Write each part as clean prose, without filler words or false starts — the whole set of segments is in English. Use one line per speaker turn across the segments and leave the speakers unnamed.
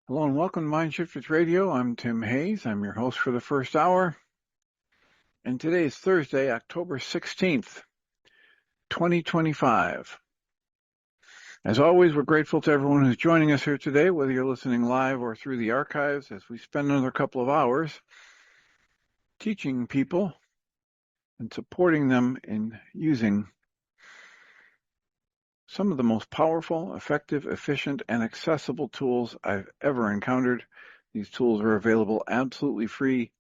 Hello and welcome to Mindshifters Radio. I'm Tim Hayes. I'm your host for the first hour. And today is Thursday, October 16th, 2025. As always, we're grateful to everyone who's joining us here today, whether you're listening live or through the archives, as we spend another couple of hours teaching people and supporting them in using some of the most powerful, effective, efficient, and accessible tools I've ever encountered. These tools are available absolutely free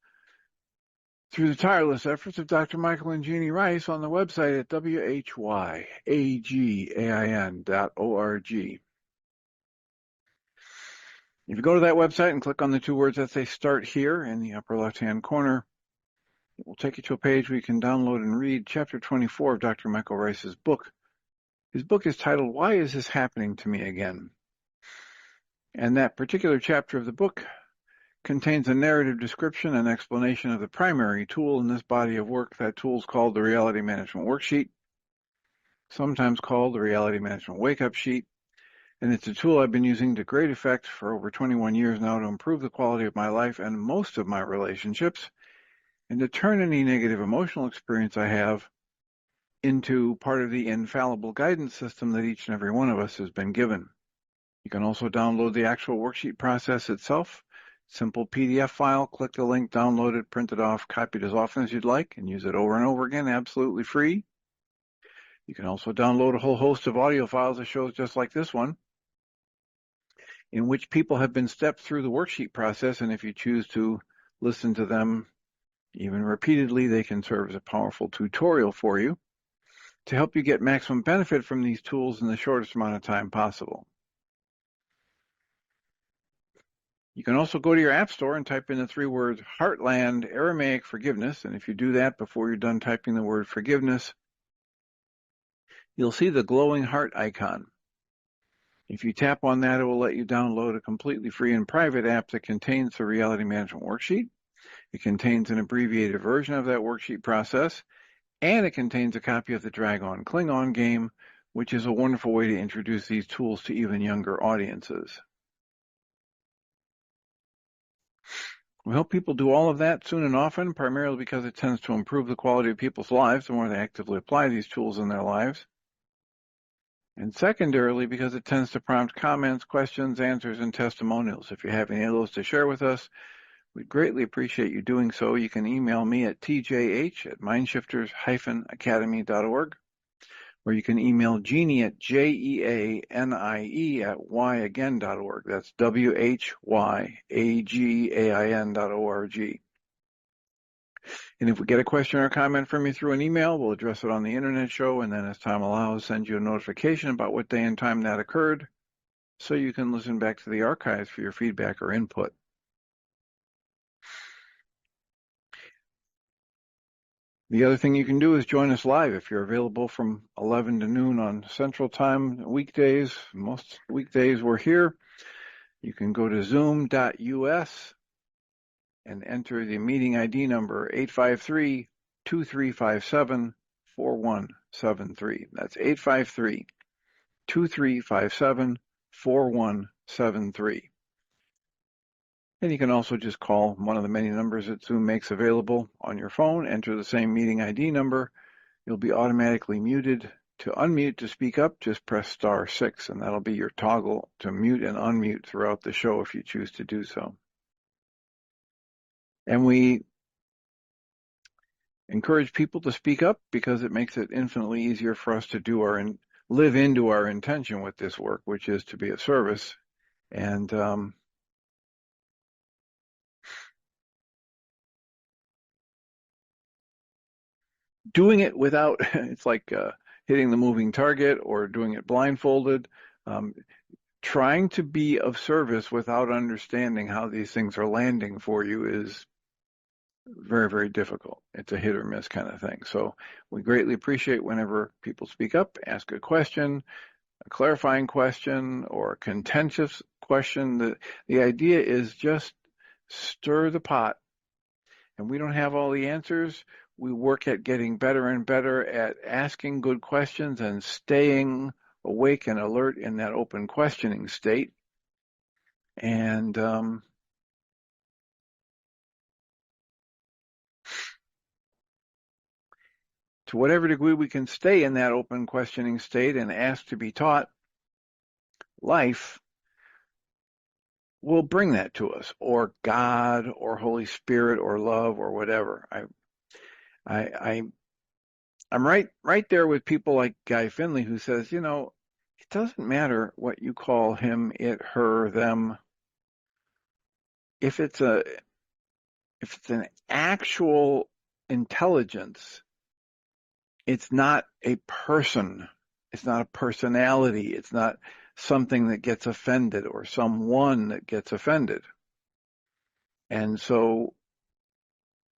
through the tireless efforts of Dr. Michael and Jeannie Ryce on the website at whyagain.org. If you go to that website and click on the two words that say Start Here in the upper left-hand corner, it will take you to a page where you can download and read Chapter 24 of Dr. Michael Ryce's book. His book is titled, Why Is This Happening to Me Again? And that particular chapter of the book contains a narrative description and explanation of the primary tool in this body of work. That tool is called the Reality Management Worksheet, sometimes called the Reality Management Wake-Up Sheet, and it's a tool I've been using to great effect for over 21 years now to improve the quality of my life and most of my relationships, and to turn any negative emotional experience I have into part of the infallible guidance system that each and every one of us has been given. You can also download the actual worksheet process itself. Simple PDF file, click the link, download it, print it off, copy it as often as you'd like, and use it over and over again, absolutely free. You can also download a whole host of audio files of shows just like this one, in which people have been stepped through the worksheet process, and if you choose to listen to them even repeatedly, they can serve as a powerful tutorial for you to help you get maximum benefit from these tools in the shortest amount of time possible. You can also go to your app store and type in the three words Heartland Aramaic Forgiveness, and if you do that before you're done typing the word forgiveness, you'll see the glowing heart icon. If you tap on that, it will let you download a completely free and private app that contains the Reality Management Worksheet. It contains an abbreviated version of that worksheet process, and it contains a copy of the Dragon Klingon game, which is a wonderful way to introduce these tools to even younger audiences. We hope people do all of that soon and often, primarily because it tends to improve the quality of people's lives the more they actively apply these tools in their lives. And secondarily, because it tends to prompt comments, questions, answers, and testimonials. If you have any of those to share with us, we'd greatly appreciate you doing so. You can email me at tjh@mindshifters-academy.org, or you can email Jeannie at jeanie@whyagain.org. That's whyagain.org. And if we get a question or comment from you through an email, we'll address it on the internet show, and then as time allows, send you a notification about what day and time that occurred, so you can listen back to the archives for your feedback or input. The other thing you can do is join us live if you're available from 11 to noon on Central Time weekdays. Most weekdays we're here. You can go to zoom.us and enter the meeting ID number 853-2357-4173. That's 853-2357-4173. And you can also just call one of the many numbers that Zoom makes available on your phone, enter the same meeting ID number. You'll be automatically muted. To unmute to speak up, just press *6, and that'll be your toggle to mute and unmute throughout the show if you choose to do so. And we encourage people to speak up because it makes it infinitely easier for us to do live into our intention with this work, which is to be of service. And doing it without, it's like hitting the moving target or doing it blindfolded. Trying to be of service without understanding how these things are landing for you is very, very difficult. It's a hit or miss kind of thing. So we greatly appreciate whenever people speak up, ask a question, a clarifying question, or a contentious question. The idea is just stir the pot. And we don't have all the answers. We work at getting better and better at asking good questions and staying awake and alert in that open questioning state. And to whatever degree we can stay in that open questioning state and ask to be taught, life will bring that to us, or God, or Holy Spirit, or love, or whatever. I'm right there with people like Guy Finley, who says, it doesn't matter what you call him, it, her, them. If it's an actual intelligence, it's not a person. It's not a personality. It's not something that gets offended or someone that gets offended. And so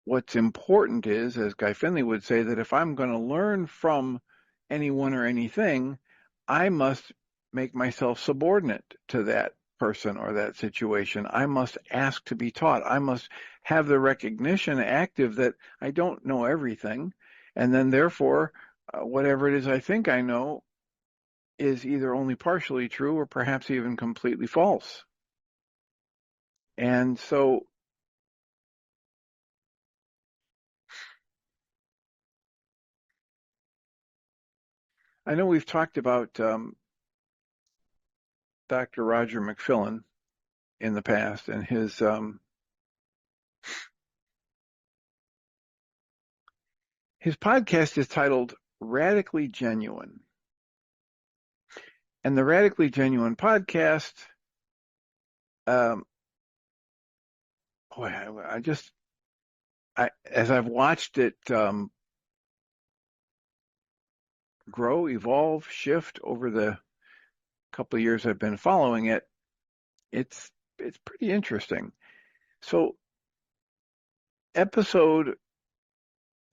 what's important is, as Guy Finley would say, that if I'm going to learn from anyone or anything, I must make myself subordinate to that person or that situation. I must ask to be taught. I must have the recognition active that I don't know everything. And then therefore, whatever it is I think I know is either only partially true or perhaps even completely false. And so I know we've talked about Dr. Roger McFillin in the past, and his podcast is titled Radically Genuine. And the Radically Genuine podcast, boy, as I've watched it grow, evolve, shift over the couple of years I've been following it, it's pretty interesting. So episode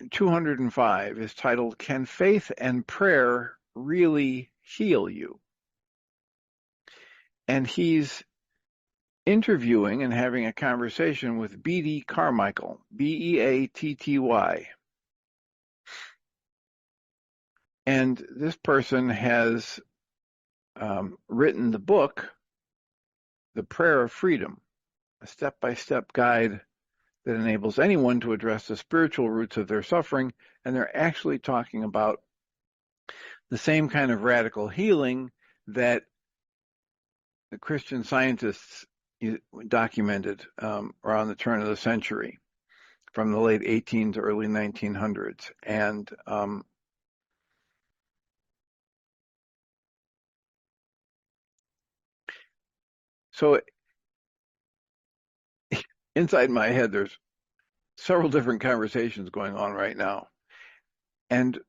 205 is titled, Can Faith and Prayer Really Heal You? And he's interviewing and having a conversation with B.D. Carmichael, Beatty. And this person has written the book, The Prayer of Freedom, a step-by-step guide that enables anyone to address the spiritual roots of their suffering. And they're actually talking about the same kind of radical healing that the Christian Scientists documented around the turn of the century, from the late 18 to early 1900s. And so inside my head, there's several different conversations going on right now. And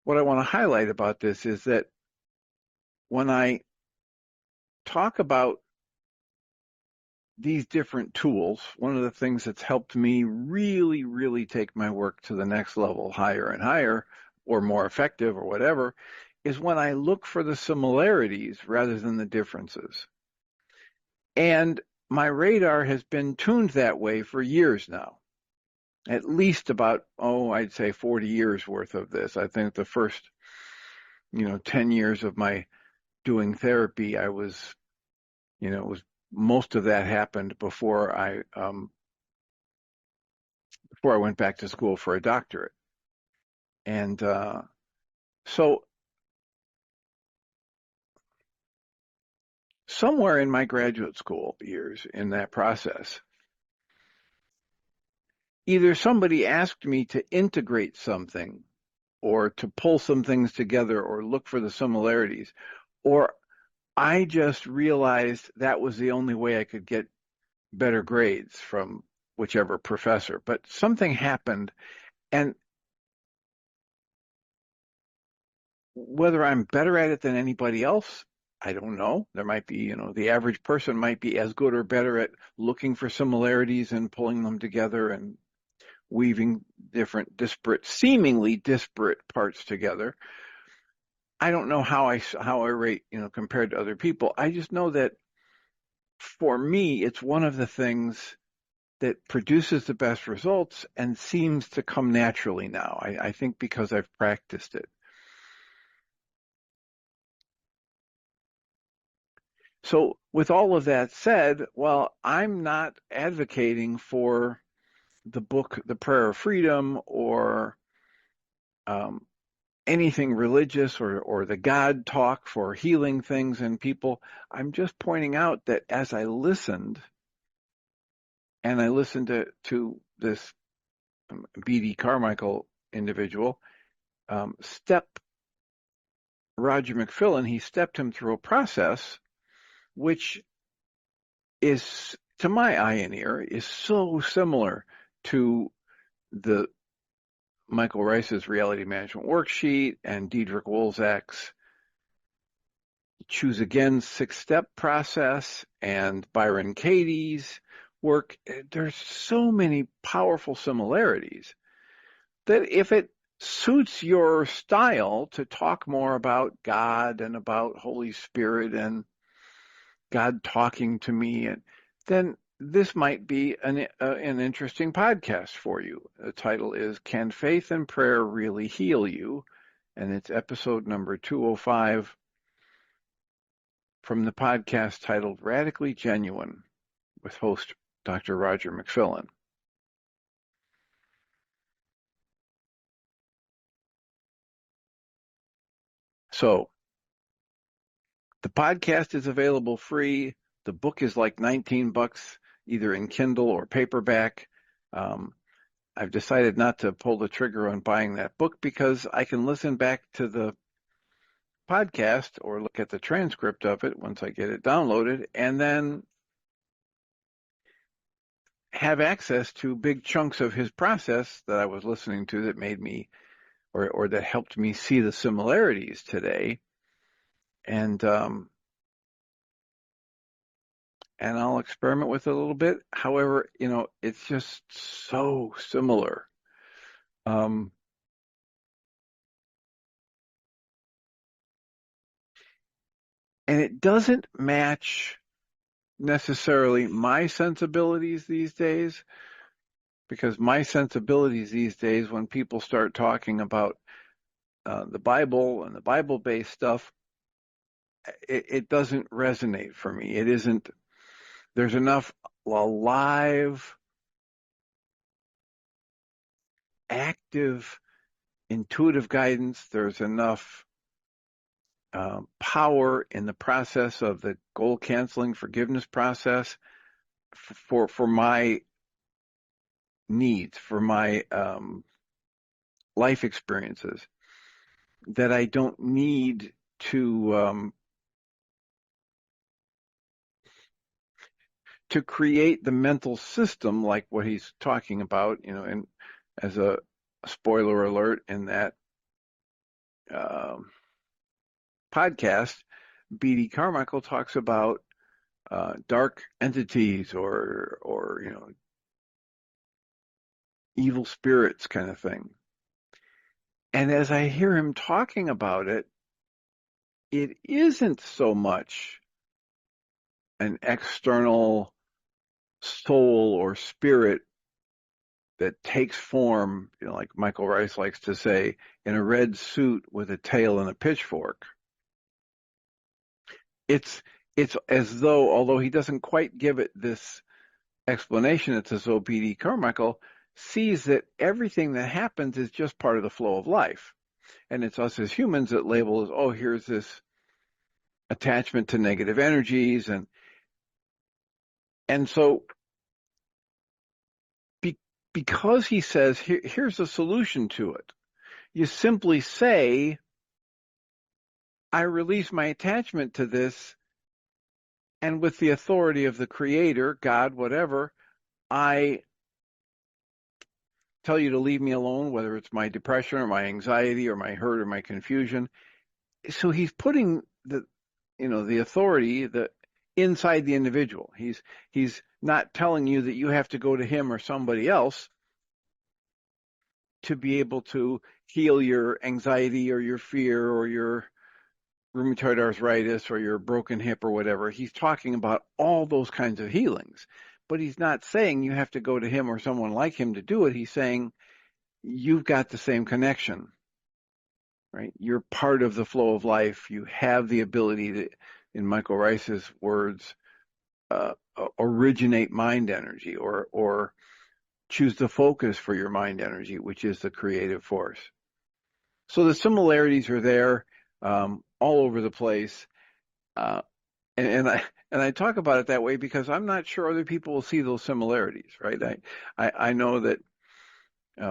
what I want to highlight about this is that when I talk about these different tools, one of the things that's helped me really, really take my work to the next level, higher and higher, or more effective, or whatever, is when I look for the similarities rather than the differences. And my radar has been tuned that way for years now. At least about, I'd say 40 years worth of this. I think the first, 10 years of my doing therapy, I was, it was most of that happened before I went back to school for a doctorate. And so somewhere in my graduate school years in that process, either somebody asked me to integrate something or to pull some things together or look for the similarities, or I just realized that was the only way I could get better grades from whichever professor. But something happened, and whether I'm better at it than anybody else, I don't know. There might be, the average person might be as good or better at looking for similarities and pulling them together and weaving different seemingly disparate parts together. I don't know how I rate, compared to other people. I just know that for me, it's one of the things that produces the best results and seems to come naturally now. I think because I've practiced it. So with all of that said, while I'm not advocating for the book, The Prayer of Freedom, or um, anything religious or the God talk for healing things in people, I'm just pointing out that as I listened, and I listened to this B.D. Carmichael individual, step Roger McFillin, he stepped him through a process which is, to my eye and ear, is so similar to the Michael Ryce's Reality Management Worksheet and Diedrich Wolzak's Choose Again 6-step process and Byron Katie's work. There's so many powerful similarities that if it suits your style to talk more about God and about Holy Spirit and God talking to me, and then this might be an interesting podcast for you. The title is Can Faith and Prayer Really Heal You? And it's episode number 205 from the podcast titled Radically Genuine with host Dr. Roger McFillin. So the podcast is available free. The book is like $19, either in Kindle or paperback. I've decided not to pull the trigger on buying that book because I can listen back to the podcast or look at the transcript of it once I get it downloaded, and then have access to big chunks of his process that I was listening to that made me or that helped me see the similarities today. And I'll experiment with it a little bit. However, it's just so similar. And it doesn't match necessarily my sensibilities these days, because my sensibilities these days, when people start talking about the Bible and the Bible-based stuff, it doesn't resonate for me. It isn't, there's enough alive, active, intuitive guidance. There's enough power in the process of the goal canceling forgiveness process for my needs, for my life experiences, that I don't need to create the mental system like what he's talking about, and as a spoiler alert in that podcast, B.D. Carmichael talks about dark entities or evil spirits kind of thing. And as I hear him talking about it, it isn't so much an external soul or spirit that takes form, like Michael Ryce likes to say, in a red suit with a tail and a pitchfork. It's as though, although he doesn't quite give it this explanation, it's as though B.D. Carmichael sees that everything that happens is just part of the flow of life. And it's us as humans that label as, oh, here's this attachment to negative energies. And so because he says, here's a solution to it, you simply say, I release my attachment to this, and with the authority of the Creator, God, whatever, I tell you to leave me alone, whether it's my depression or my anxiety or my hurt or my confusion. So he's putting the authority inside the individual. He's not telling you that you have to go to him or somebody else to be able to heal your anxiety or your fear or your rheumatoid arthritis or your broken hip or whatever. He's talking about all those kinds of healings, but he's not saying you have to go to him or someone like him to do it. He's saying you've got the same connection, right? You're part of the flow of life. You have the ability in Michael Ryce's words, originate mind energy, or choose the focus for your mind energy, which is the creative force. So the similarities are there all over the place. And I talk about it that way because I'm not sure other people will see those similarities, right? I know that,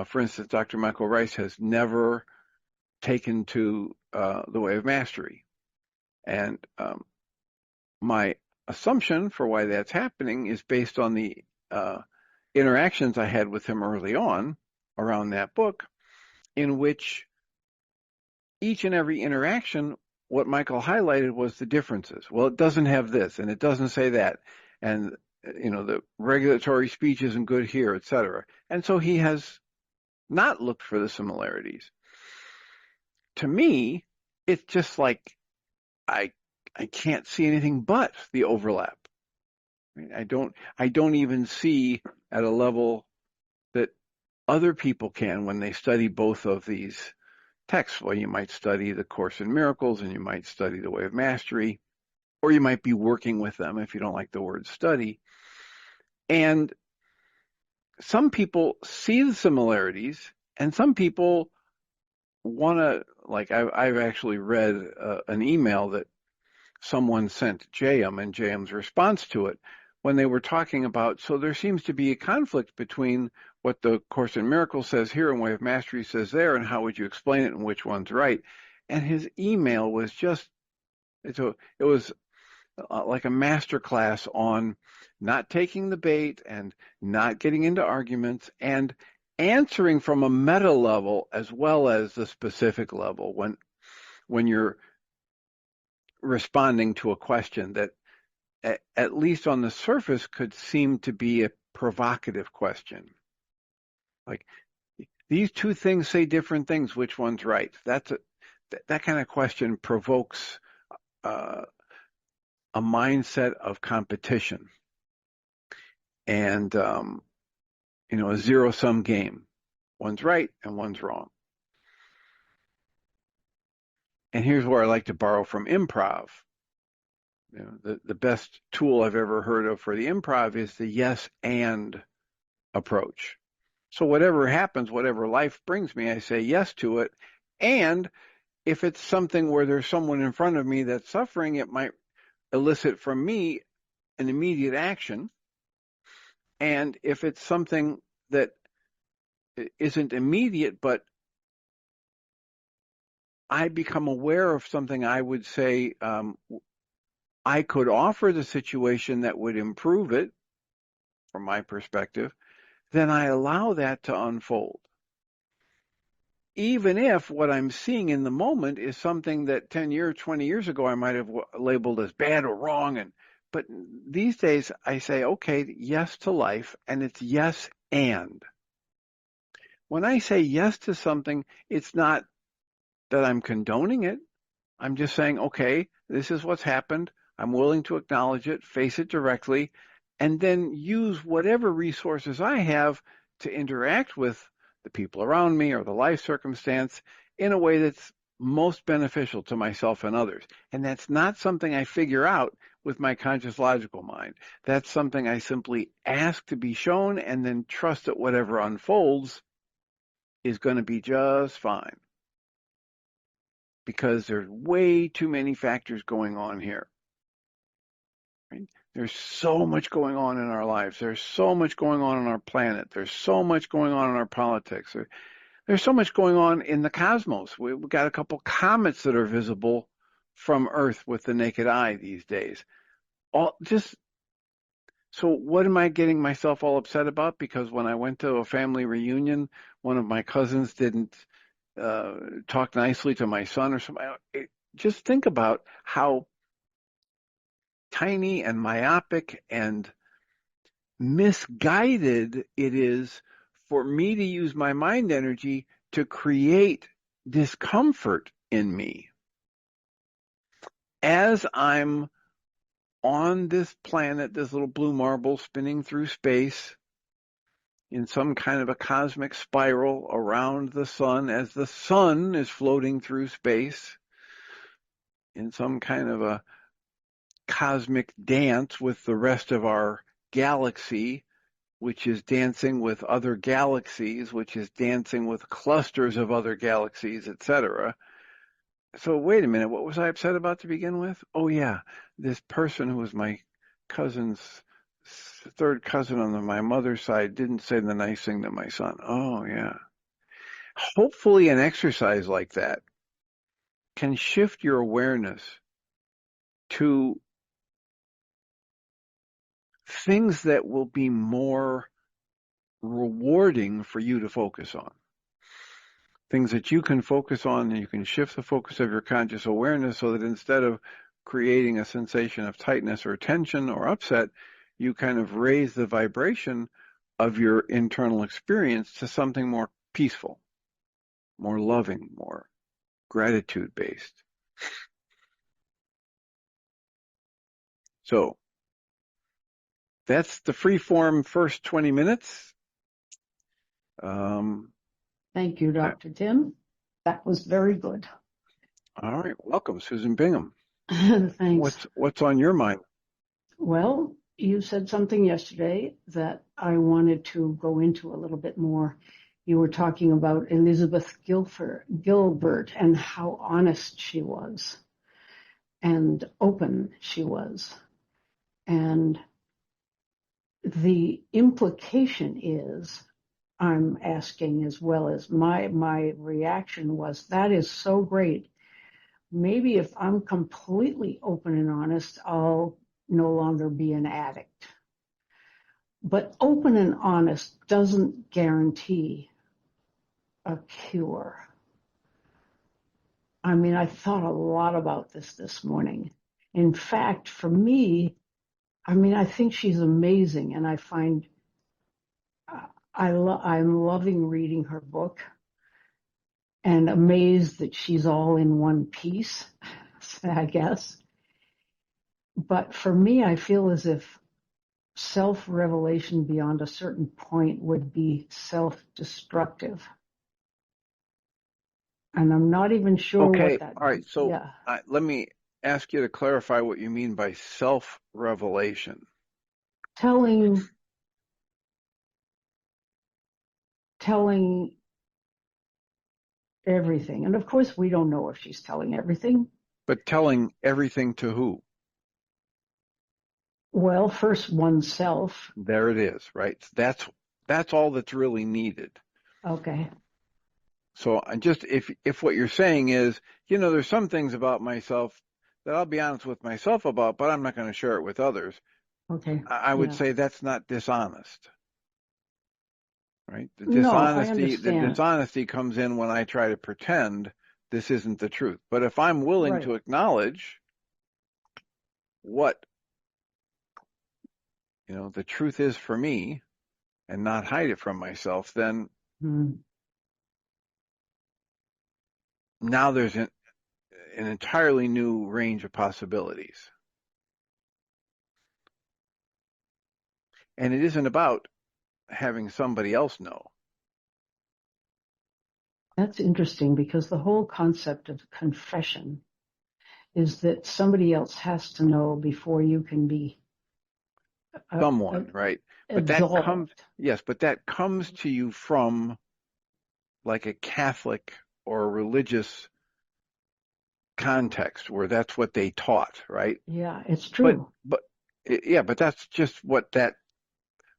for instance, Dr. Michael Ryce has never taken to the way of mastery. And my assumption for why that's happening is based on the interactions I had with him early on around that book, in which each and every interaction, what Michael highlighted was the differences. Well, it doesn't have this, and it doesn't say that, and the regulatory speech isn't good here, etc. And so he has not looked for the similarities. To me, it's just like I can't see anything but the overlap. I don't even see at a level that other people can when they study both of these texts. Well, you might study the Course in Miracles, and you might study the Way of Mastery, or you might be working with them if you don't like the word study. And some people see the similarities, and some people want to, like I've actually read an email that someone sent JM and JM's response to it when they were talking about, so there seems to be a conflict between what the Course in Miracles says here and Way of Mastery says there, and how would you explain it and which one's right? And his email was just, it was like a master class on not taking the bait and not getting into arguments and answering from a meta level as well as the specific level when you're responding to a question that at least on the surface could seem to be a provocative question. Like, these two things say different things, which one's right? That kind of question provokes a mindset of competition and a zero-sum game. One's right and one's wrong. And here's where I like to borrow from improv. The best tool I've ever heard of for the improv is the yes and approach. So whatever happens, whatever life brings me, I say yes to it. And if it's something where there's someone in front of me that's suffering, it might elicit from me an immediate action. And if it's something that isn't immediate, but I become aware of something I would say I could offer the situation that would improve it, from my perspective, then I allow that to unfold. Even if what I'm seeing in the moment is something that 10 years, 20 years ago, I might have labeled as bad or wrong. But these days I say, okay, yes to life, and it's yes and. When I say yes to something, it's not that I'm condoning it. I'm just saying, okay, this is what's happened. I'm willing to acknowledge it, face it directly, and then use whatever resources I have to interact with the people around me or the life circumstance in a way that's most beneficial to myself and others. And that's not something I figure out with my conscious logical mind. That's something I simply ask to be shown and then trust that whatever unfolds is going to be just fine. Because there's way too many factors going on here. Right? There's so much going on in our lives. There's so much going on our planet. There's so much going on in our politics. There's so much going on in the cosmos. We've got a couple comets that are visible from Earth with the naked eye these days. So what am I getting myself all upset about? Because when I went to a family reunion, one of my cousins didn't talk nicely to my son or something. Just think about how tiny and myopic and misguided it is for me to use my mind energy to create discomfort in me. As I'm on this planet, this little blue marble spinning through space in some kind of a cosmic spiral around the sun, as the sun is floating through space in some kind of a cosmic dance with the rest of our galaxy, which is dancing with other galaxies, which is dancing with clusters of other galaxies, etc. So wait a minute, what was I upset about to begin with? Oh yeah, this person who was my cousin's third cousin on my mother's side didn't say the nice thing to my son. Oh yeah. Hopefully an exercise like that can shift your awareness to things that will be more rewarding for you to focus on. Things that you can focus on, and you can shift the focus of your conscious awareness so that instead of creating a sensation of tightness or tension or upset, you kind of raise the vibration of your internal experience to something more peaceful, more loving, more gratitude-based. So that's the free-form first 20 minutes.
Thank you, Dr. Tim. That was very good.
All right. Welcome, Susan Bingham.
Thanks.
What's on your mind?
Well, you said something yesterday that I wanted to go into a little bit more. You were talking about Elizabeth Gilbert and how honest she was and open she was. And the implication is, I'm asking as well as my reaction was, that is so great. Maybe if I'm completely open and honest, I'll no longer be an addict. But open and honest doesn't guarantee a cure. I mean, I thought a lot about this morning. In fact, for me, I mean, I think she's amazing, and I find I'm loving reading her book and amazed that she's all in one piece, I guess. But for me, I feel as if self-revelation beyond a certain point would be self-destructive. And I'm not even sure what that...
All right. So
yeah.
let me ask you to clarify what you mean by self-revelation.
Telling everything. And of course, we don't know if she's telling everything.
But telling everything to who?
Well, first oneself.
There it is, right? That's all that's really needed.
Okay.
So just if what you're saying is, there's some things about myself that I'll be honest with myself about, but I'm not going to share it with others.
Okay.
I would say that's not dishonest. Right? The dishonesty comes in when I try to pretend this isn't the truth. But if I'm willing to acknowledge what the truth is for me and not hide it from myself, then now there's an entirely new range of possibilities. And it isn't about having somebody else know.
That's interesting, because the whole concept of confession is that somebody else has to know before you can be
someone, right? But that comes to you from like a Catholic or religious context where that's what they taught, right?
Yeah, it's true.
But that's just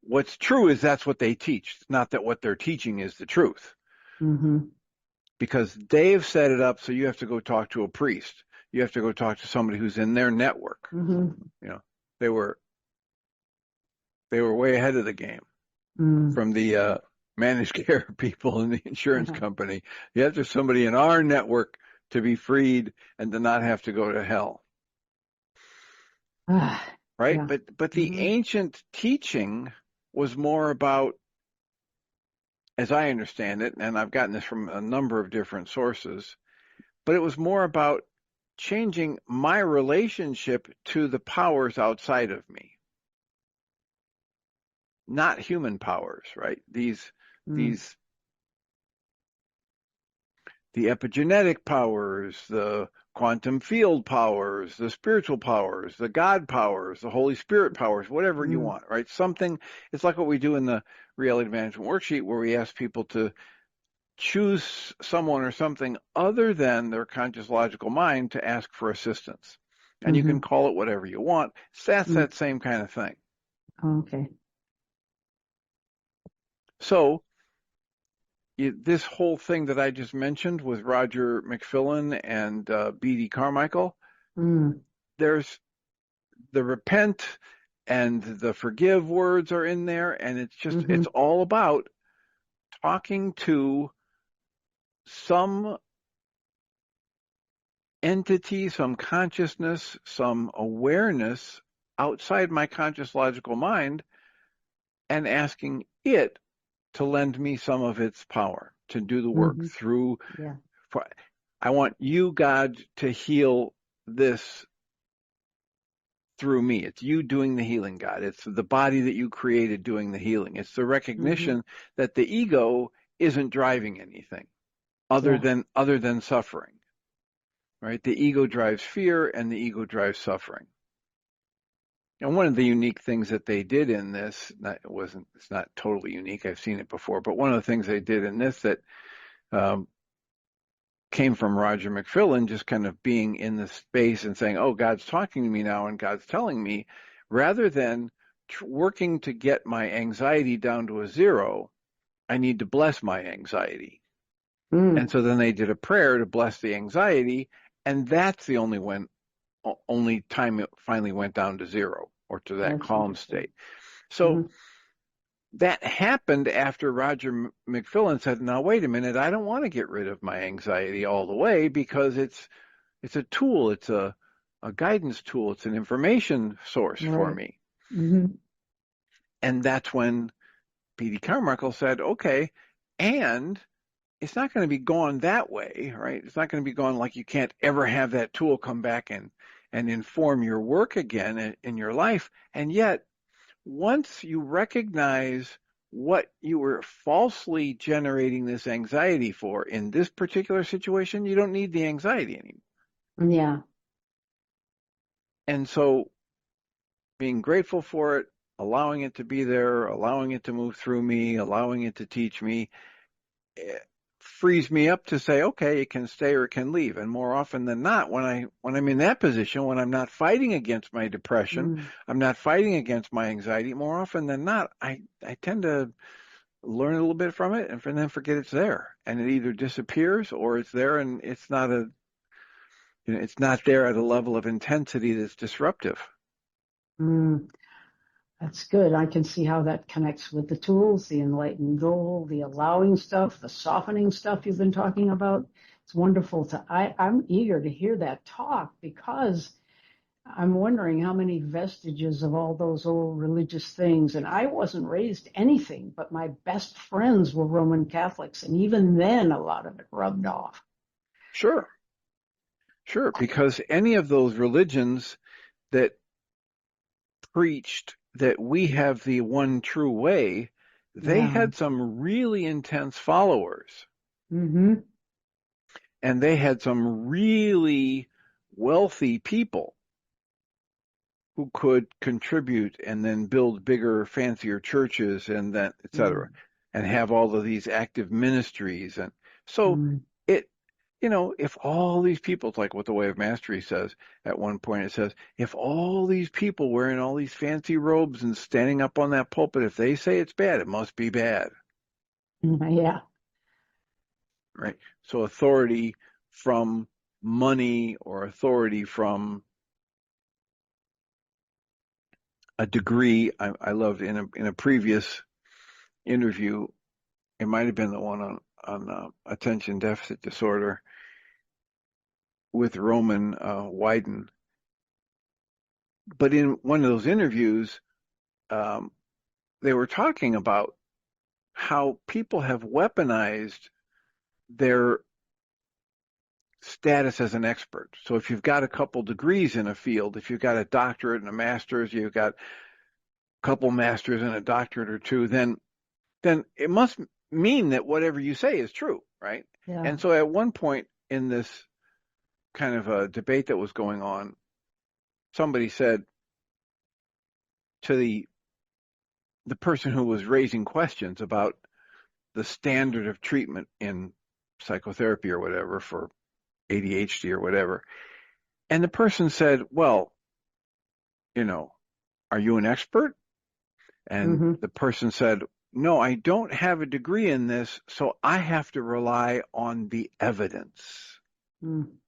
what's true is that's what they teach. It's not that what they're teaching is the truth.
Mm-hmm.
Because they've set it up so you have to go talk to a priest. You have to go talk to somebody who's in their network.
Mm-hmm.
They were way ahead of the game from the managed care people and the insurance company. You have to have somebody in our network to be freed and to not have to go to hell. Right? Yeah. But the ancient teaching was more about, as I understand it, and I've gotten this from a number of different sources, but it was more about changing my relationship to the powers outside of me. Not human powers, right? The epigenetic powers, the quantum field powers, the spiritual powers, the God powers, the Holy Spirit powers, whatever you want, right? Something, it's like what we do in the Reality Management Worksheet, where we ask people to choose someone or something other than their conscious logical mind to ask for assistance. And you can call it whatever you want. That's that same kind of thing.
Okay.
So this whole thing that I just mentioned with Roger McFillin and B.D. Carmichael, there's the repent and the forgive words are in there, and it's just it's all about talking to some entity, some consciousness, some awareness outside my conscious logical mind, and asking it to lend me some of its power to do the work through.
Yeah.
I want you, God, to heal this through me. It's you doing the healing, God. It's the body that you created doing the healing. It's the recognition that the ego isn't driving anything other than suffering. Right? The ego drives fear and the ego drives suffering. And one of the unique things that they did in this, it's not totally unique, I've seen it before, but one of the things they did in this that came from Roger McFillin, just kind of being in the space and saying, oh, God's talking to me now and God's telling me, rather than working to get my anxiety down to a zero, I need to bless my anxiety. And so then they did a prayer to bless the anxiety, and that's the only time it finally went down to zero or to that calm state. So that happened after Roger McFillin said, now, wait a minute, I don't want to get rid of my anxiety all the way, because it's a tool. It's a guidance tool. It's an information source for me. And that's when B.D. Carmichael said, okay, and it's not going to be gone that way, right? It's not going to be gone like you can't ever have that tool come back and inform your work again in your life. And yet, once you recognize what you were falsely generating this anxiety for in this particular situation, you don't need the anxiety anymore.
Yeah.
And so being grateful for it, allowing it to be there, allowing it to move through me, allowing it to teach me, frees me up to say, okay, it can stay or it can leave. And more often than not, when I'm in that position, when I'm not fighting against my depression, I'm not fighting against my anxiety, more often than not, I tend to learn a little bit from it and then forget it's there. And it either disappears or it's there and it's not it's not there at a level of intensity that's disruptive.
That's good. I can see how that connects with the tools, the enlightened goal, the allowing stuff, the softening stuff you've been talking about. It's wonderful I'm eager to hear that talk, because I'm wondering how many vestiges of all those old religious things. And I wasn't raised anything, but my best friends were Roman Catholics. And even then, a lot of it rubbed off.
Sure, because any of those religions that preached that we have the one true way, they had some really intense followers. And they had some really wealthy people who could contribute and then build bigger, fancier churches and then, et cetera, and have all of these active ministries. And so if all these people, it's like what the Way of Mastery says at one point, it says, if all these people wearing all these fancy robes and standing up on that pulpit, if they say it's bad, it must be bad.
Yeah.
Right. So authority from money or authority from a degree. I loved in a previous interview, it might have been the one on attention deficit disorder with Roman Wyden. But in one of those interviews, they were talking about how people have weaponized their status as an expert. So if you've got a couple degrees in a field, if you've got a doctorate and a master's, you've got a couple masters and a doctorate or two, then it must mean that whatever you say is true, right?
Yeah.
And so at one point in this kind of a debate that was going on, somebody said to the person who was raising questions about the standard of treatment in psychotherapy or whatever for ADHD or whatever. And the person said, well, are you an expert? And
Mm-hmm.
the person said, no, I don't have a degree in this, so I have to rely on the evidence.
Mm.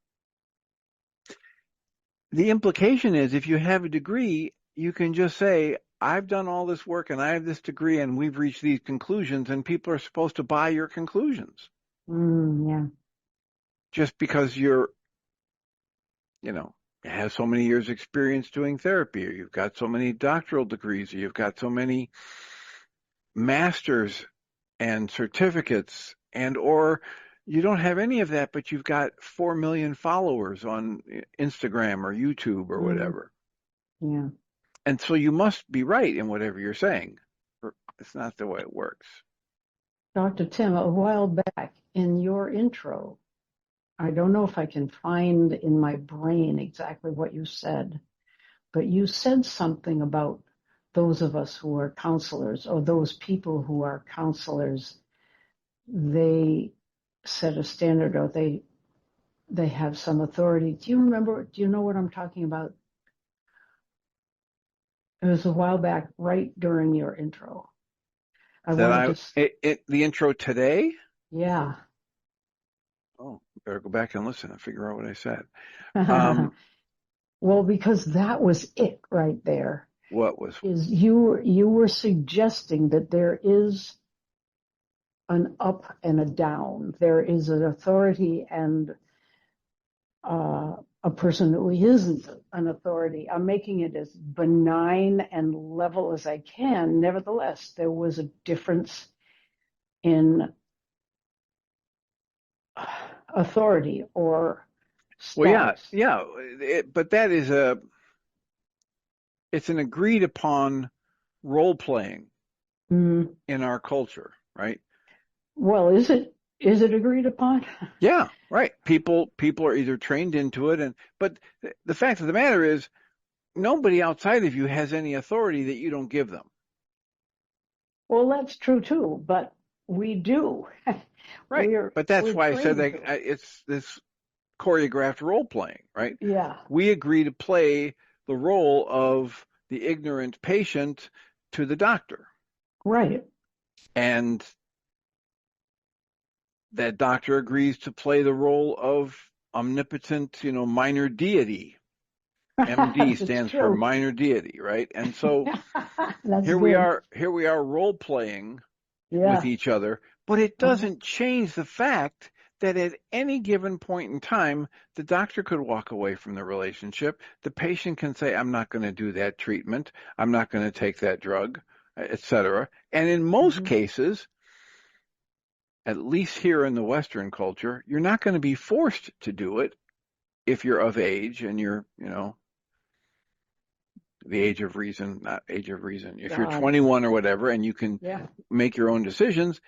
The implication is if you have a degree, you can just say, I've done all this work and I have this degree and we've reached these conclusions, and people are supposed to buy your conclusions
Yeah.
just because you have so many years experience doing therapy, or you've got so many doctoral degrees, or you've got so many masters and certificates, and or you don't have any of that, but you've got 4 million followers on Instagram or YouTube or
Mm.
whatever.
Yeah.
And so you must be right in whatever you're saying. It's not the way it works.
Dr. Tim, a while back in your intro, I don't know if I can find in my brain exactly what you said, but you said something about those of us who are counselors, or those people who are counselors, they set a standard, or they have some authority. Do you know what I'm talking about? It was a while back, right during your intro. I wanted
The intro today.
yeah.
Oh, better go back and listen and figure out what I said. Um,
Well, because that was it right there.
what was?
Is you were suggesting that there is an up and a down. There is an authority and a person who isn't an authority. I'm making it as benign and level as I can. Nevertheless, there was a difference in authority or
Well,
status.
yeah, but it's an agreed upon role playing
Mm.
in our culture, right?
Well, is it agreed upon?
Yeah, right. People are either trained into it, but the fact of the matter is nobody outside of you has any authority that you don't give them.
Well, that's true too, but we do.
Right. But that's
We're
why I said
trained
that
to.
it's this choreographed role playing, right?
Yeah,
We agree to play the role of the ignorant patient to the doctor.
right.
And that doctor agrees to play the role of omnipotent, minor deity. MD
It's
stands for
true.
minor deity, right? And so
That's
here we
good.
are, role playing with
Yeah,
each other, but it
uh-huh.
doesn't change the fact that at any given point in time, the doctor could walk away from the relationship. The patient can say, I'm not going to do that treatment. I'm not going to take that drug, etc. And in most
Hmm.
cases, at least here in the Western culture, you're not going to be forced to do it if you're of age and you're, the age of reason, not age of reason. If you're
God.
21 or whatever and you can
Yeah,
make your own decisions,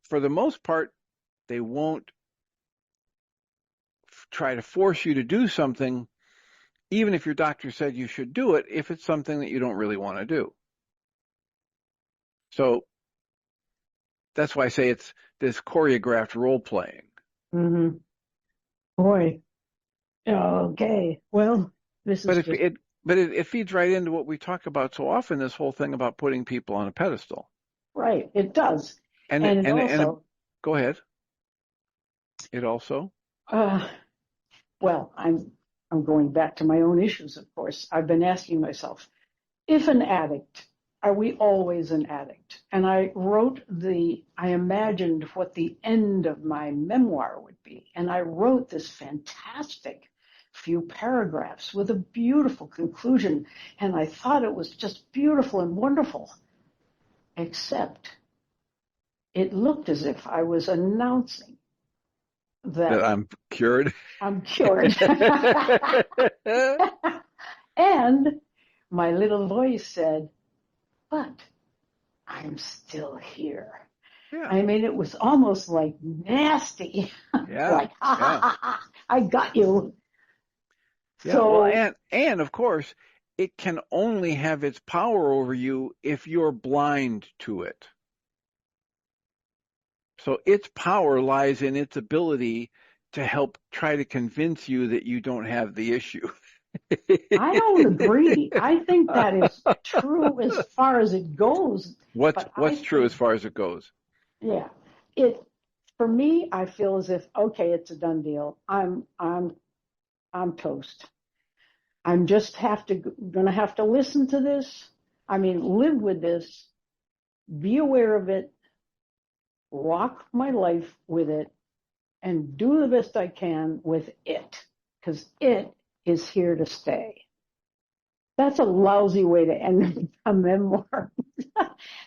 for the most part, they won't try to force you to do something, even if your doctor said you should do it, if it's something that you don't really want to do. So that's why I say it's this choreographed role playing.
hmm Boy. Okay. Well, this
But
is
if
just
it but it feeds right into what we talk about so often, this whole thing about putting people on a pedestal.
right. It does,
And
and it also.
go ahead. It also.
Uh, well, I'm going back to my own issues. Of course, I've been asking myself, if an addict, are we always an addict? And I imagined what the end of my memoir would be. And I wrote this fantastic few paragraphs with a beautiful conclusion. And I thought it was just beautiful and wonderful, except it looked as if I was announcing
That
that
I'm cured.
I'm cured. And my little voice said, but I'm still here.
Yeah,
I mean, it was almost like nasty,
yeah,
like, ha ha
yeah.
ha ha, I got you.
Yeah, well,
So
and of course, it can only have its power over you if you're blind to it. So its power lies in its ability to help try to convince you that you don't have the issue.
I don't agree. I think that is true as far as it goes,
What's
but I
what's true as
think,
far as it goes?
yeah, it for me, I feel as if okay, it's a done deal. I'm toast. I'm just gonna have to listen to this. I mean, live with this, be aware of it, walk my life with it, and do the best I can with it, because it is here to stay. That's a lousy way to end a memoir.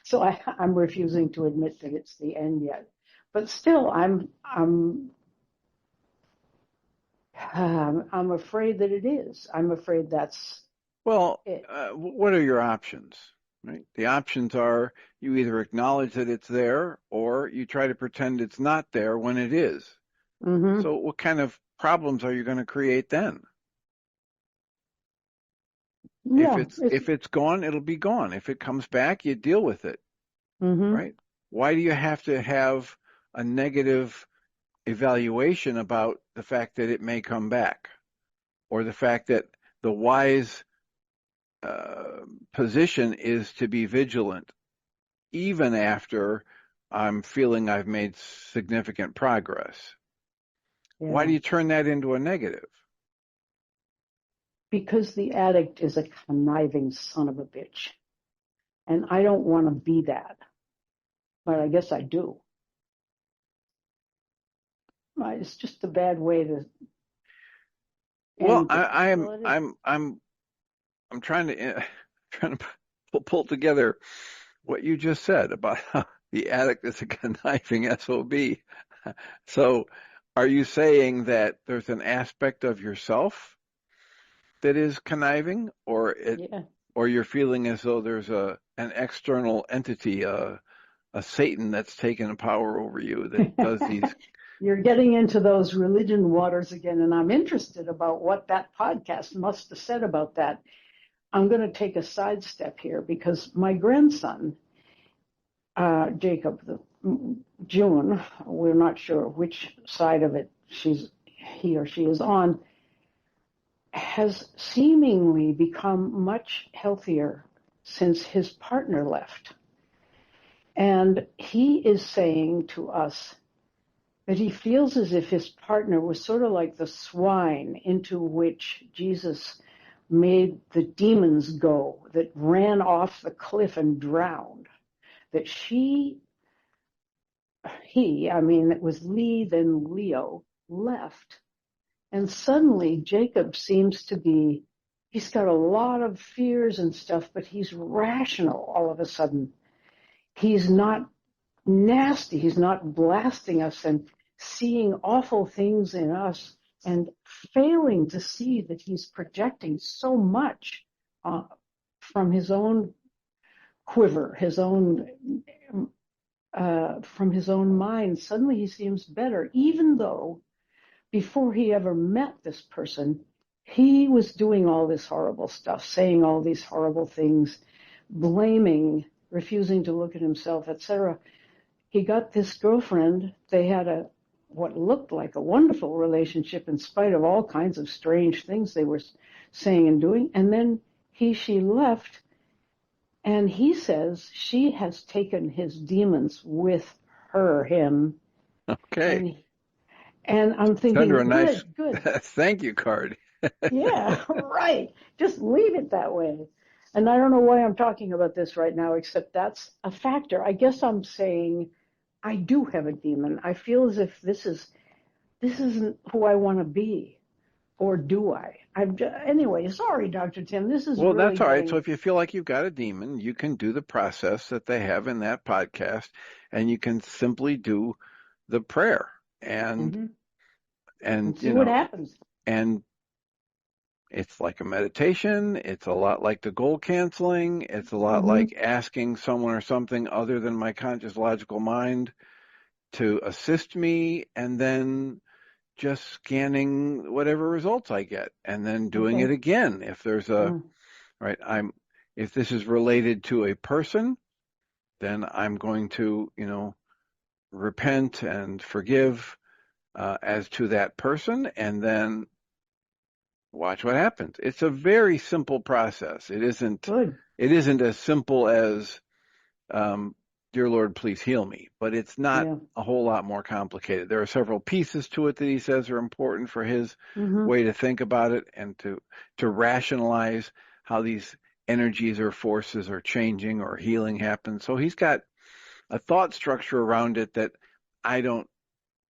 So I'm refusing to admit that it's the end yet. But still, I'm afraid that it is. I'm afraid that's
Well,
it.
what are your options? Right? The options are you either acknowledge that it's there or you try to pretend it's not there when it is.
Mm-hmm.
So what kind of problems are you going to create then?
Yeah.
If it's gone, it'll be gone. If it comes back, you deal with it,
Mm-hmm.
right? Why do you have to have a negative evaluation about the fact that it may come back or the fact that the wise uh, position is to be vigilant even after I'm feeling I've made significant progress? Why do
Yeah.
you turn that into a negative?
Because the addict is a conniving son of a bitch. And I don't want to be that. But I guess I do. It's just a bad way to
Well,
end things. Well, it is.
I'm trying to trying to pull together what you just said about how the addict is a conniving SOB. So, are you saying that there's an aspect of yourself that is conniving,
Yeah.
or you're feeling as though there's an external entity, a Satan that's taken power over you that does these?
You're getting into those religion waters again, and I'm interested about what that podcast must have said about that. I'm going to take a sidestep here because my grandson, Jacob, June, we're not sure which side of it he or she is on, has seemingly become much healthier since his partner left. And he is saying to us that he feels as if his partner was sort of like the swine into which Jesus made the demons go that ran off the cliff and drowned. That I mean, it was Lee, then Leo, left. And suddenly Jacob seems to be, he's got a lot of fears and stuff, but he's rational all of a sudden. He's not nasty. He's not blasting us and seeing awful things in us and failing to see that he's projecting so much from his own quiver, from his own mind. Suddenly he seems better, even though before he ever met this person, he was doing all this horrible stuff, saying all these horrible things, blaming, refusing to look at himself, etc. He got this girlfriend. They had what looked like a wonderful relationship in spite of all kinds of strange things they were saying and doing. And then she left, and he says she has taken his demons with him.
Okay,
And I'm
send her
thinking,
a nice
good.
thank you card.
Yeah, right. Just leave it that way. And I don't know why I'm talking about this right now, except that's a factor. I guess I'm saying I do have a demon. I feel as if this isn't who I want to be, or do I? Anyway. Sorry, Dr. Tim. This is
Well,
really
that's all right. So
getting.
if you feel like you've got a demon, you can do the process that they have in that podcast, and you can simply do the prayer and
Mm-hmm. And
and
see what happens.
and it's like a meditation. It's a lot like the goal canceling. It's a lot
Mm-hmm.
like asking someone or something other than my conscious logical mind to assist me, and then just scanning whatever results I get and then doing
Okay.
it again. If there's right, if this is related to a person, then I'm going to, repent and forgive as to that person, and then watch what happens. It's a very simple process. It isn't
Good.
as simple as dear Lord, please heal me, but it's not a whole lot more complicated. There are several pieces to it that he says are important for his way to think about it and to rationalize how these energies or forces are changing or healing happens. So he's got a thought structure around it that I don't,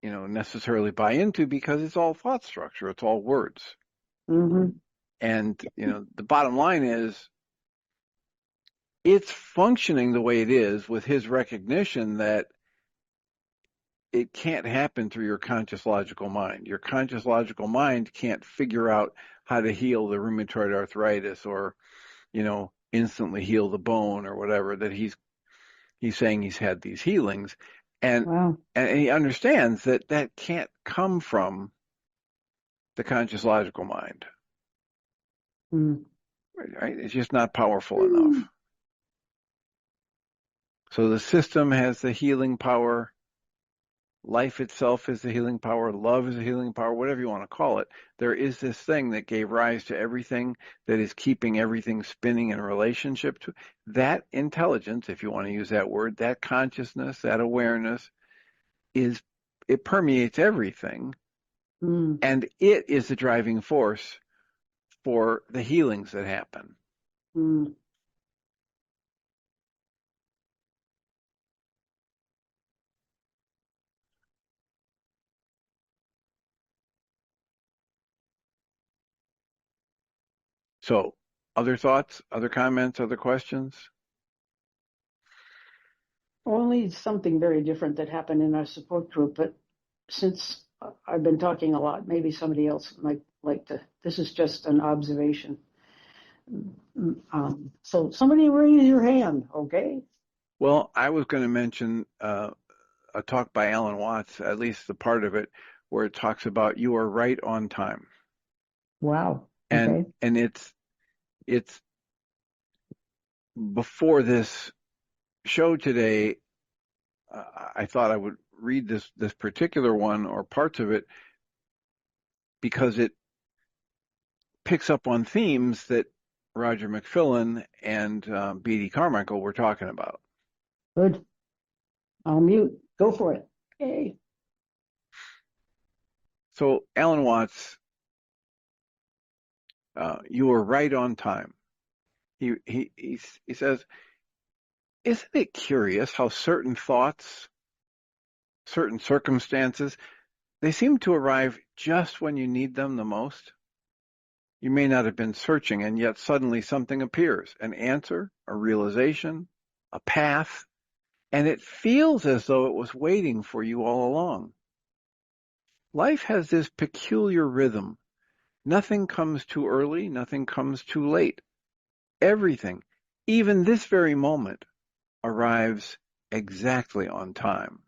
necessarily buy into, because it's all thought structure. It's all words. And, the bottom line is it's functioning the way it is with his recognition that it can't happen through your conscious logical mind. Your conscious logical mind can't figure out how to heal the rheumatoid arthritis or, instantly heal the bone or whatever, that he's saying he's had these healings. And and he understands that can't come from the conscious logical mind. Right? It's just not powerful enough. So the system has the healing power. Life itself is the healing power. Love is the healing power, whatever you want to call it. There is this thing that gave rise to everything, that is keeping everything spinning in relationship to that intelligence, if you want to use that word, that consciousness, that awareness it permeates everything. And it is the driving force for the healings that happen. So, other thoughts, other comments, other questions?
Only something very different that happened in our support group, but since I've been talking a lot, maybe somebody else might like to. This is just an observation. So somebody raise your hand, okay?
Well, I was going to mention a talk by Alan Watts, at least the part of it where it talks about you are right on time.
Wow.
And
Okay.
and it's before this show today, I thought I would read this particular one or parts of it because it picks up on themes that Roger McFillin and B.D. Carmichael were talking about.
Good. I'll mute. Go for it. Hey.
So Alan Watts, you were right on time. He says, isn't it curious how certain thoughts, certain circumstances, they seem to arrive just when you need them the most? You may not have been searching, and yet suddenly something appears, an answer, a realization, a path, and it feels as though it was waiting for you all along. Life has this peculiar rhythm. Nothing comes too early, nothing comes too late. Everything, even this very moment, arrives exactly on time.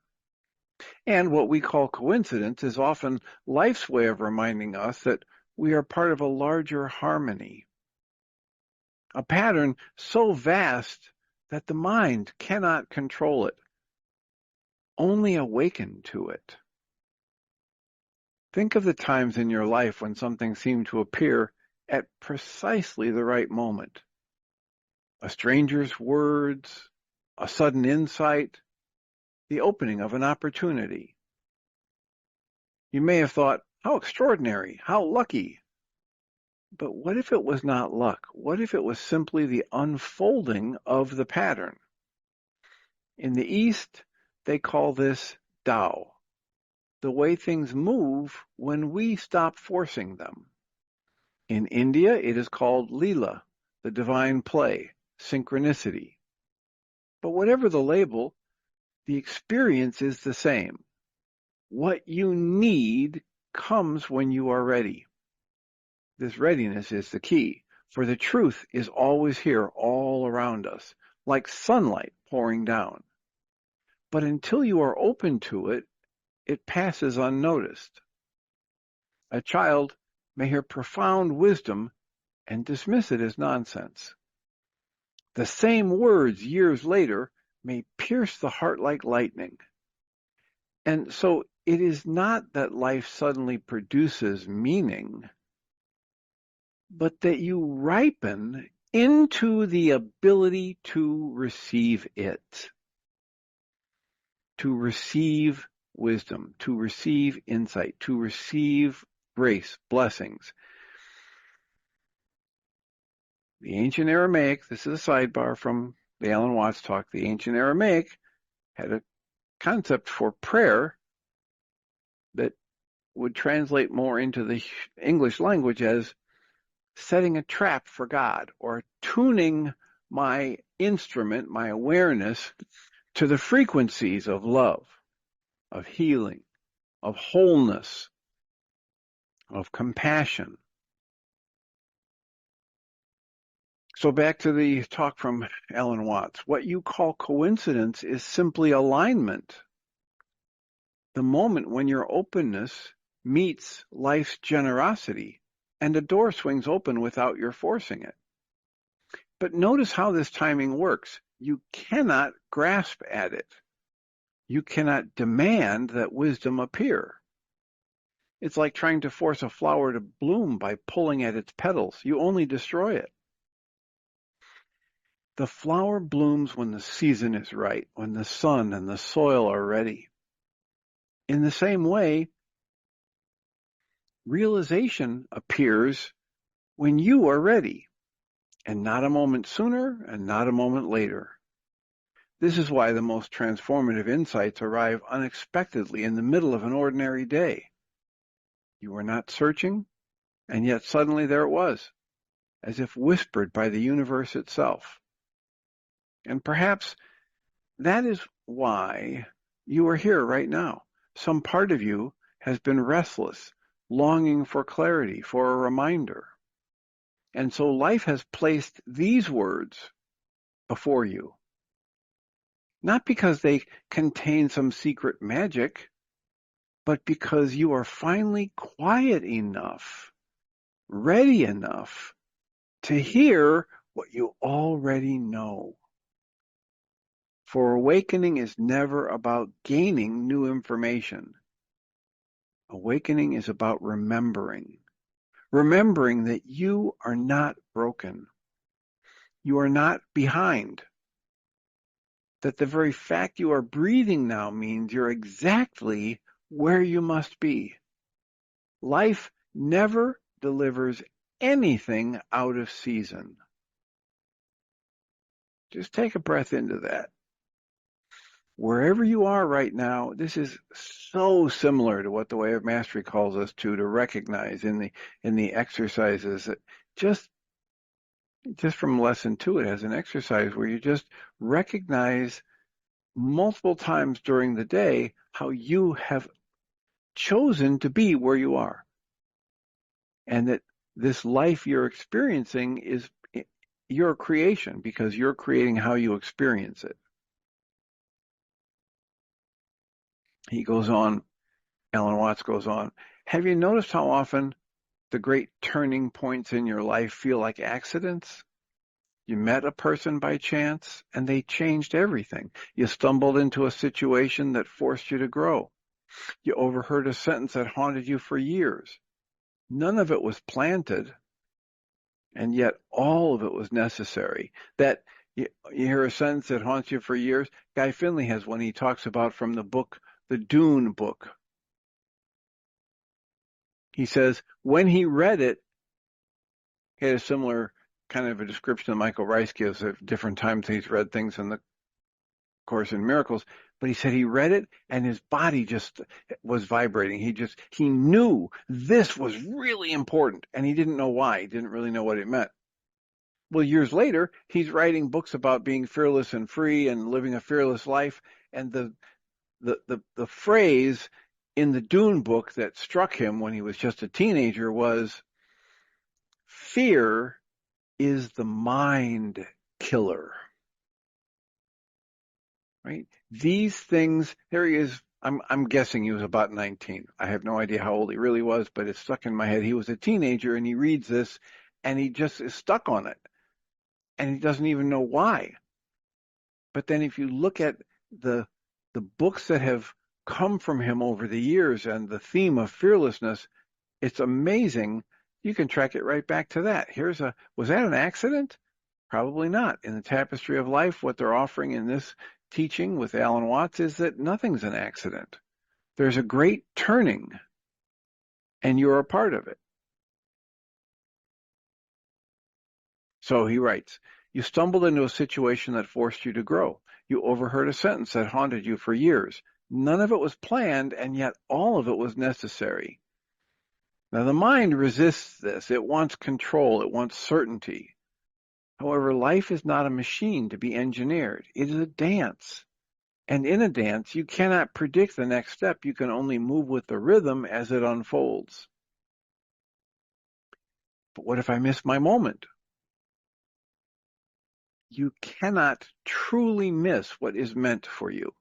And what we call coincidence is often life's way of reminding us that we are part of a larger harmony, a pattern so vast that the mind cannot control it, only awaken to it. Think of the times in your life when something seemed to appear at precisely the right moment. A stranger's words, a sudden insight, the opening of an opportunity. You may have thought, how extraordinary, how lucky. But what if it was not luck? What if it was simply the unfolding of the pattern? In the East, they call this Tao, the way things move when we stop forcing them. In India, it is called Leela, the divine play, synchronicity. But whatever the label, the experience is the same. What you need comes when you are ready. This readiness is the key, for the truth is always here, all around us, like sunlight pouring down. But until you are open to it, it passes unnoticed. A child may hear profound wisdom and dismiss it as nonsense. The same words years later may pierce the heart like lightning. And so it is not that life suddenly produces meaning, but that you ripen into the ability to receive it, to receive wisdom, to receive insight, to receive grace, blessings. The ancient Aramaic, this is a sidebar from the Alan Watts talk, the ancient Aramaic had a concept for prayer that would translate more into the English language as setting a trap for God, or tuning my instrument, my awareness, to the frequencies of love, of healing, of wholeness, of compassion. So back to the talk from Alan Watts. What you call coincidence is simply alignment. The moment when your openness meets life's generosity and a door swings open without your forcing it. But notice how this timing works. You cannot grasp at it. You cannot demand that wisdom appear. It's like trying to force a flower to bloom by pulling at its petals. You only destroy it. The flower blooms when the season is right, when the sun and the soil are ready. In the same way, realization appears when you are ready, and not a moment sooner and not a moment later. This is why the most transformative insights arrive unexpectedly in the middle of an ordinary day. You were not searching, and yet suddenly there it was, as if whispered by the universe itself. And perhaps that is why you are here right now. Some part of you has been restless, longing for clarity, for a reminder. And so life has placed these words before you. Not because they contain some secret magic, but because you are finally quiet enough, ready enough to hear what you already know. For awakening is never about gaining new information. Awakening is about remembering. Remembering that you are not broken. You are not behind. That the very fact you are breathing now means you're exactly where you must be. Life never delivers anything out of season. Just take a breath into that. Wherever you are right now, this is so similar to what the Way of Mastery calls us to recognize in the exercises. That just from lesson 2, it has an exercise where you just recognize multiple times during the day how you have chosen to be where you are, and that this life you're experiencing is your creation because you're creating how you experience it. He goes on, Alan Watts goes on, have you noticed how often the great turning points in your life feel like accidents? You met a person by chance and they changed everything. You stumbled into a situation that forced you to grow. You overheard a sentence that haunted you for years. None of it was planted, and yet all of it was necessary. That you hear a sentence that haunts you for years. Guy Finley has one he talks about from the book, the Dune book. He says when he read it, he had a similar kind of a description that Michael Ryce gives at different times he's read things in the Course in Miracles, but he said he read it and his body just was vibrating. He knew this was really important, and he didn't know why. He didn't really know what it meant. Well, years later, he's writing books about being fearless and free and living a fearless life, and the phrase in the Dune book that struck him when he was just a teenager was, fear is the mind killer. Right? These things, there he is I'm guessing he was about 19. I have no idea how old he really was, but it's stuck in my head. He was a teenager and he reads this and he just is stuck on it and he doesn't even know why. But then if you look at the the books that have come from him over the years and the theme of fearlessness, it's amazing. You can track it right back to that. Was that an accident? Probably not. In the tapestry of life, what they're offering in this teaching with Alan Watts is that nothing's an accident. There's a great turning, and you're a part of it. So he writes, you stumbled into a situation that forced you to grow. You overheard a sentence that haunted you for years. None of it was planned, and yet all of it was necessary. Now, the mind resists this. It wants control. It wants certainty. However, life is not a machine to be engineered. It is a dance. And in a dance, you cannot predict the next step. You can only move with the rhythm as it unfolds. But what if I miss my moment? You cannot truly miss what is meant for you.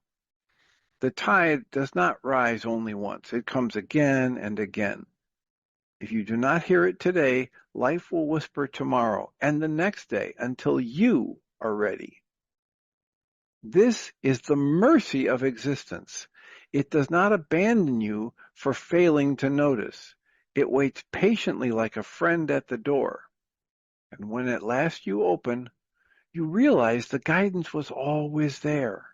The tide does not rise only once. It comes again and again. If you do not hear it today, life will whisper tomorrow and the next day until you are ready. This is the mercy of existence. It does not abandon you for failing to notice. It waits patiently like a friend at the door. And when at last you open, you realize the guidance was always there.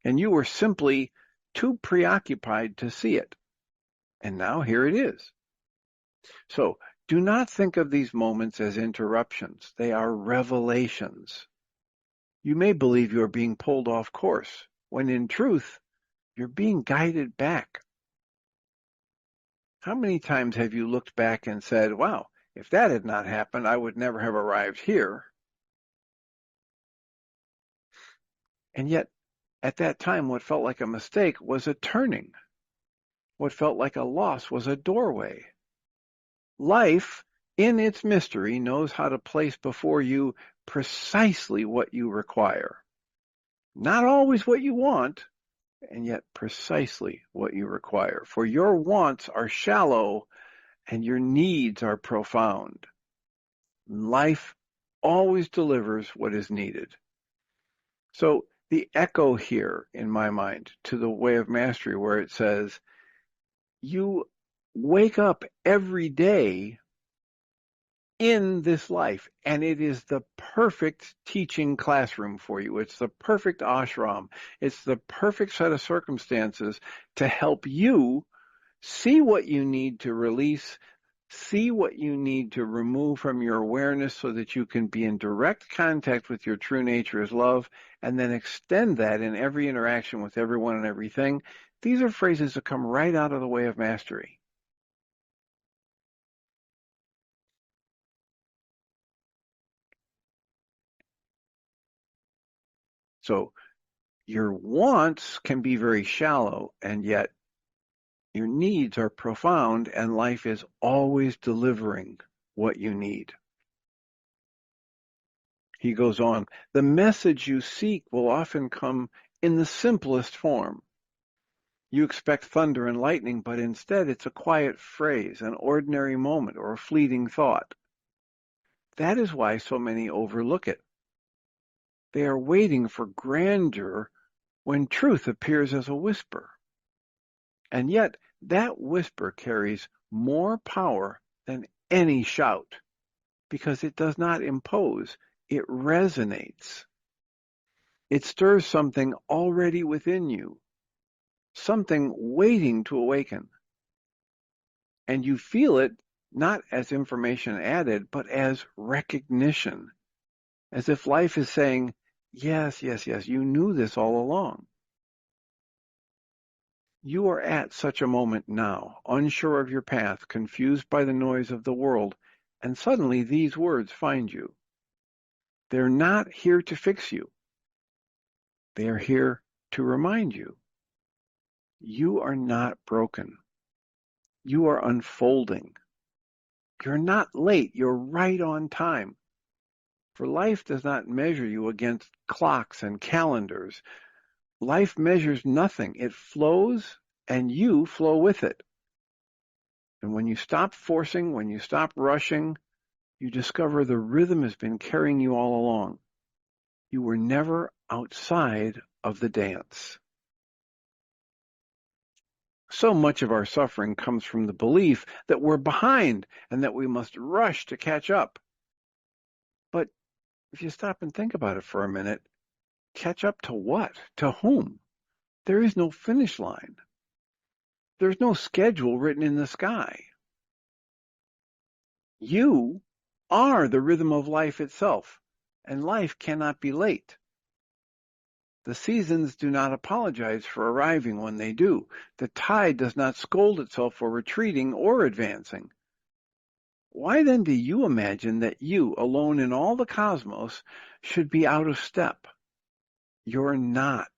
And you were simply too preoccupied to see it. And now here it is. So do not think of these moments as interruptions. They are revelations. You may believe you are being pulled off course, when in truth, you're being guided back. How many times have you looked back and said, wow, if that had not happened, I would never have arrived here? And yet, at that time, what felt like a mistake was a turning. What felt like a loss was a doorway. Life, in its mystery, knows how to place before you precisely what you require. Not always what you want, and yet precisely what you require. For your wants are shallow and your needs are profound. Life always delivers what is needed. So the echo here, in my mind, to the way of mastery, where it says, you wake up every day in this life, and it is the perfect teaching classroom for you. It's the perfect ashram. It's the perfect set of circumstances to help you see what you need to release, see what you need to remove from your awareness so that you can be in direct contact with your true nature as love, and then extend that in every interaction with everyone and everything. These are phrases that come right out of the way of mastery. So your wants can be very shallow, and yet your needs are profound, and life is always delivering what you need. He goes on, the message you seek will often come in the simplest form. You expect thunder and lightning, but instead it's a quiet phrase, an ordinary moment, or a fleeting thought. That is why so many overlook it. They are waiting for grandeur when truth appears as a whisper. And yet that whisper carries more power than any shout, because it does not impose, it resonates. It stirs something already within you, something waiting to awaken. And you feel it not as information added, but as recognition, as if life is saying, yes, yes, yes, you knew this all along. You are at such a moment now, unsure of your path, confused by the noise of the world, and suddenly these words find you. They're not here to fix you. They are here to remind you. You are not broken. You are unfolding. You're not late. You're right on time. For life does not measure you against clocks and calendars. Life measures nothing. It flows and you flow with it. And when you stop forcing, when you stop rushing, you discover the rhythm has been carrying you all along. You were never outside of the dance. So much of our suffering comes from the belief that we're behind and that we must rush to catch up. But if you stop and think about it for a minute, catch up to what? To whom? There is no finish line. There's no schedule written in the sky. You are the rhythm of life itself, and life cannot be late. The seasons do not apologize for arriving when they do. The tide does not scold itself for retreating or advancing. Why then do you imagine that you, alone in all the cosmos, should be out of step? You're not.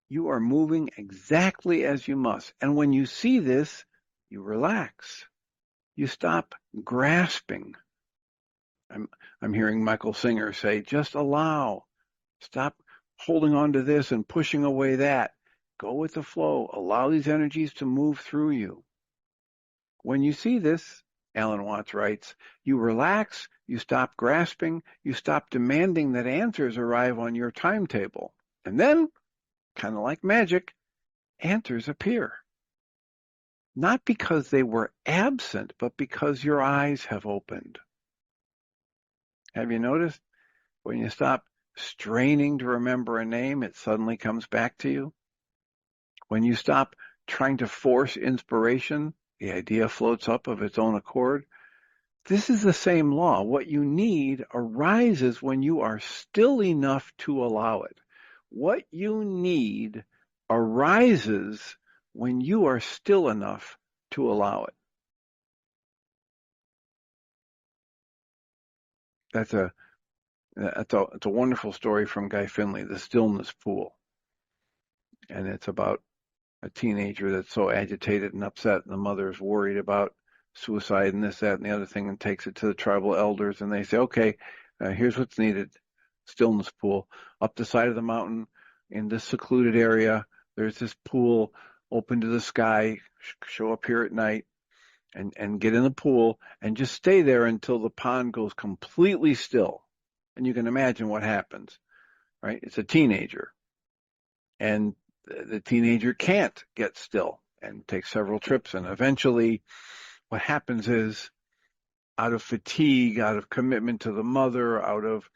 You are moving exactly as you must. And when you see this, you relax. You stop grasping. I'm hearing Michael Singer say, just allow. Stop holding on to this and pushing away that. Go with the flow. Allow these energies to move through you. When you see this, Alan Watts writes, you relax, you stop grasping, you stop demanding that answers arrive on your timetable. And then, kind of like magic, answers appear. Not because they were absent, but because your eyes have opened. Have you noticed? When you stop straining to remember a name, it suddenly comes back to you. When you stop trying to force inspiration, the idea floats up of its own accord. This is the same law. What you need arises when you are still enough to allow it. What you need arises when you are still enough to allow it. It's a wonderful story from Guy Finley, The Stillness Pool. And it's about a teenager that's so agitated and upset, and the mother is worried about suicide and this, that, and the other thing, and takes it to the tribal elders, and they say, okay, here's what's needed. Stillness pool. Up the side of the mountain in this secluded area, there's this pool open to the sky. Show up here at night and get in the pool and just stay there until the pond goes completely still. And you can imagine what happens, right? It's a teenager. And the teenager can't get still and takes several trips. And eventually what happens is, out of fatigue, out of commitment to the mother, out of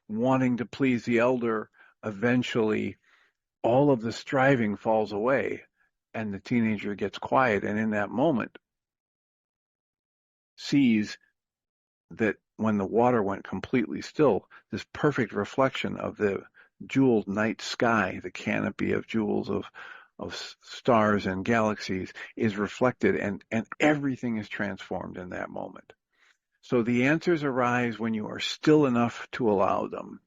wanting to please the elder, eventually all of the striving falls away and the teenager gets quiet. And in that moment, sees that when the water went completely still, this perfect reflection of the jeweled night sky, the canopy of jewels of stars and galaxies is reflected, and everything is transformed in that moment. So the answers arise when you are still enough to allow them.